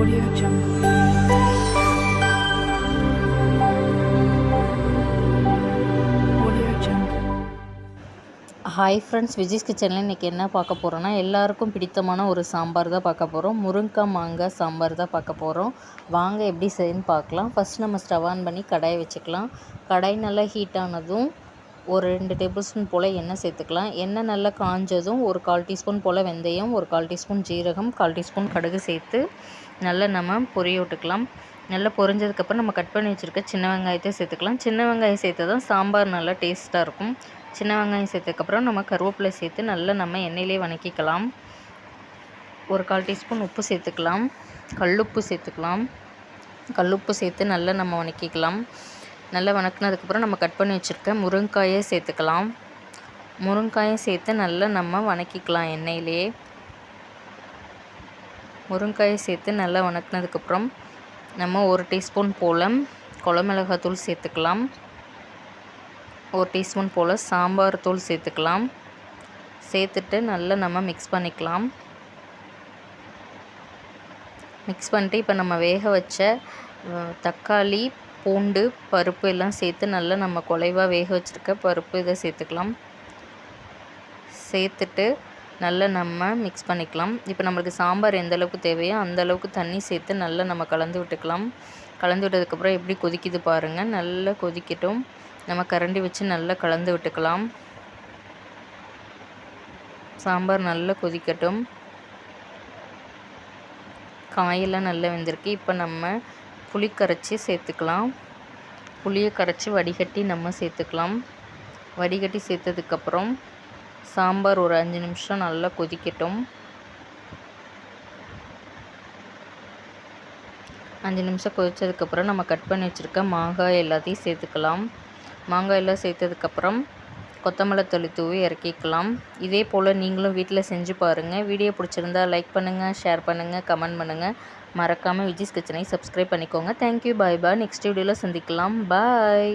Audio Jungle. Audio Jungle. Hi friends, Vijay's கிச்சனில் இன்றைக்கி என்ன பார்க்க போகிறோன்னா, எல்லாருக்கும் பிடித்தமான ஒரு சாம்பார் தான் பார்க்க போகிறோம். முருங்கைக்காய் மாங்காய் சாம்பார் தான் பார்க்க போகிறோம். வாங்க எப்படி செய்யுன்னு பார்க்கலாம். ஃபஸ்ட் நம்ம ஸ்டவ் ஆன் பண்ணி கடாயை வச்சுக்கலாம். கடாய் நல்லா ஹீட் ஆனதும் ஒரு 2 டேபிள் ஸ்பூன் போல் எண்ணெய் சேர்த்துக்கலாம். எண்ணெய் நல்லா காஞ்சதும் ஒரு 1/4 டீஸ்பூன் போல் வெந்தயம், ஒரு 1/4 டீஸ்பூன் ஜீரகம், 1/4 டீஸ்பூன் கடுகு சேர்த்து நல்லா நம்ம பொரிய விட்டுக்கலாம். நல்லா பொரிஞ்சதுக்கப்புறம் நம்ம கட் பண்ணி வச்சுருக்க சின்ன வெங்காயத்தை சேர்த்துக்கலாம். சின்ன வெங்காயம் சேர்த்து தான் சாம்பார் நல்லா டேஸ்ட்டாக இருக்கும். சின்ன வெங்காயம் சேர்த்ததுக்கப்புறம் நம்ம கருவேப்பிலை சேர்த்து நல்லா நம்ம எண்ணெயிலே வதக்கிக்கலாம். ஒரு 1/4 டீஸ்பூன் உப்பு சேர்த்துக்கலாம். கல்லுப்பு சேர்த்துக்கலாம். கல்லுப்பு சேர்த்து நல்லா நம்ம வதக்கிக்கலாம். நல்லா வதக்கினதுக்கப்புறம் நம்ம கட் பண்ணி வச்சுருக்க முருங்கைக்காயை சேர்த்துக்கலாம். முருங்கைக்காயை சேர்த்து நல்லா நம்ம வதக்கிக்கலாம் எண்ணெயிலே. முருங்கைக்காயை சேர்த்து நல்லா வதக்கினதுக்கப்புறம் நம்ம 1 டீஸ்பூன் போல் குழம்புமிளகாத்தூள் சேர்த்துக்கலாம். 1 டீஸ்பூன் போல் சாம்பார் தூள் சேர்த்துக்கலாம். சேர்த்துட்டு நல்லா நம்ம மிக்ஸ் பண்ணிக்கலாம். மிக்ஸ் பண்ணிட்டு இப்போ நம்ம வேக வச்ச தக்காளி, பூண்டு, பருப்பு எல்லாம் சேர்த்து நல்லா நம்ம குழைவாக வேக வச்சுருக்க பருப்பு இதை சேர்த்துக்கலாம். சேர்த்துட்டு நல்லா நம்ம மிக்ஸ் பண்ணிக்கலாம். இப்போ நம்மளுக்கு சாம்பார் எந்த அளவுக்கு தேவையோ அந்த அளவுக்கு தண்ணி சேர்த்து நல்லா நம்ம கலந்து விட்டுக்கலாம். கலந்து விட்டதுக்கப்புறம் எப்படி கொதிக்குது பாருங்கள். நல்லா கொதிக்கட்டும். நம்ம கரண்டி வச்சு நல்லா கலந்து விட்டுக்கலாம். சாம்பார் நல்லா கொதிக்கட்டும். காயெல்லாம் நல்லா வெந்திருக்கு. இப்போ நம்ம புளி கரைச்சி சேர்த்துக்கலாம். புளியை கரைச்சி வடிகட்டி நம்ம சேர்த்துக்கலாம். வடிகட்டி சேர்த்ததுக்கப்புறம் சாம்பார் ஒரு 5 நிமிஷம் நல்லா கொதிக்கட்டும். 5 நிமிஷம் கொதித்ததுக்கப்புறம் நம்ம கட் பண்ணி வச்சுருக்க மாங்காய் எல்லாத்தையும் சேர்த்துக்கலாம். மாங்காய் எல்லாம் சேர்த்ததுக்கப்புறம் கொத்தமல்லி தழை தூவி இறக்கிக்கலாம். இதே போல் நீங்களும் வீட்டில் செஞ்சு பாருங்கள். வீடியோ பிடிச்சிருந்தா லைக் பண்ணுங்கள், ஷேர் பண்ணுங்கள், கமெண்ட் பண்ணுங்கள். மறக்காமல் விஜய்ஸ் கிச்சனை சப்ஸ்கிரைப் பண்ணிக்கோங்க. தேங்க்யூ, பாய் பாய். நெக்ஸ்ட் வீடியோவில் சந்திக்கலாம். பாய்.